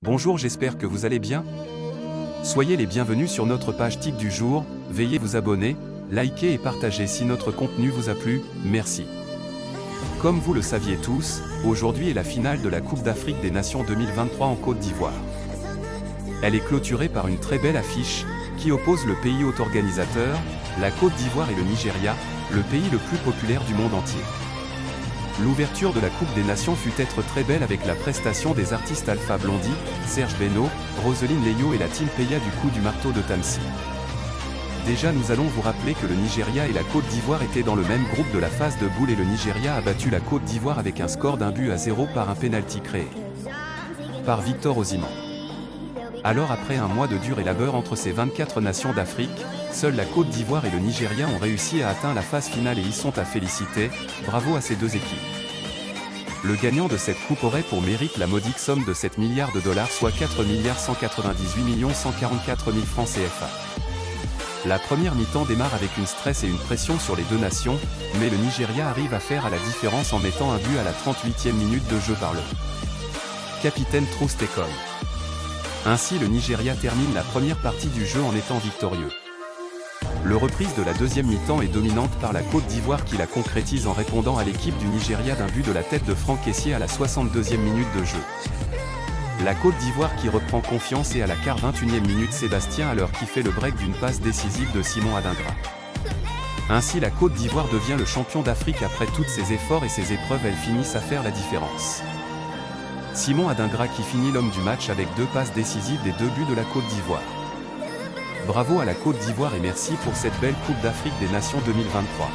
Bonjour, j'espère que vous allez bien. Soyez les bienvenus sur notre page TIC du jour, veuillez vous abonner, liker et partager si notre contenu vous a plu, merci. Comme vous le saviez tous, aujourd'hui est la finale de la Coupe d'Afrique des Nations 2023 en Côte d'Ivoire. Elle est clôturée par une très belle affiche, qui oppose le pays hôte organisateur, la Côte d'Ivoire et le Nigeria, le pays le plus populaire du monde entier. L'ouverture de la Coupe des Nations fut être très belle avec la prestation des artistes Alpha Blondy, Serge Beno, Roselyne Leyo et la team Peya du coup du marteau de Tamsi. Déjà nous allons vous rappeler que le Nigeria et la Côte d'Ivoire étaient dans le même groupe de la phase de poule et le Nigeria a battu la Côte d'Ivoire avec un score d'1-0 par un pénalty créé par Victor Osimhen. Alors après un mois de dur et labeur entre ces 24 nations d'Afrique, seules la Côte d'Ivoire et le Nigeria ont réussi à atteindre la phase finale et y sont à féliciter, bravo à ces deux équipes. Le gagnant de cette coupe aurait pour mérite la modique somme de 7 milliards de dollars soit 4 198 144 000 francs CFA. La première mi-temps démarre avec une stress et une pression sur les deux nations, mais le Nigeria arrive à faire à la différence en mettant un but à la 38e minute de jeu par le capitaine Troostekong. Ainsi le Nigeria termine la première partie du jeu en étant victorieux. Le reprise de la deuxième mi-temps est dominante par la Côte d'Ivoire qui la concrétise en répondant à l'équipe du Nigeria d'un but de la tête de Franck Kessié à la 62e minute de jeu. La Côte d'Ivoire qui reprend confiance et à la 21e minute Sébastien Haller qui fait le break d'une passe décisive de Simon Adingra. Ainsi la Côte d'Ivoire devient le champion d'Afrique après tous ses efforts et ses épreuves, elles finissent à faire la différence. Simon Adingra qui finit l'homme du match avec 2 passes décisives des 2 buts de la Côte d'Ivoire. Bravo à la Côte d'Ivoire et merci pour cette belle Coupe d'Afrique des Nations 2023.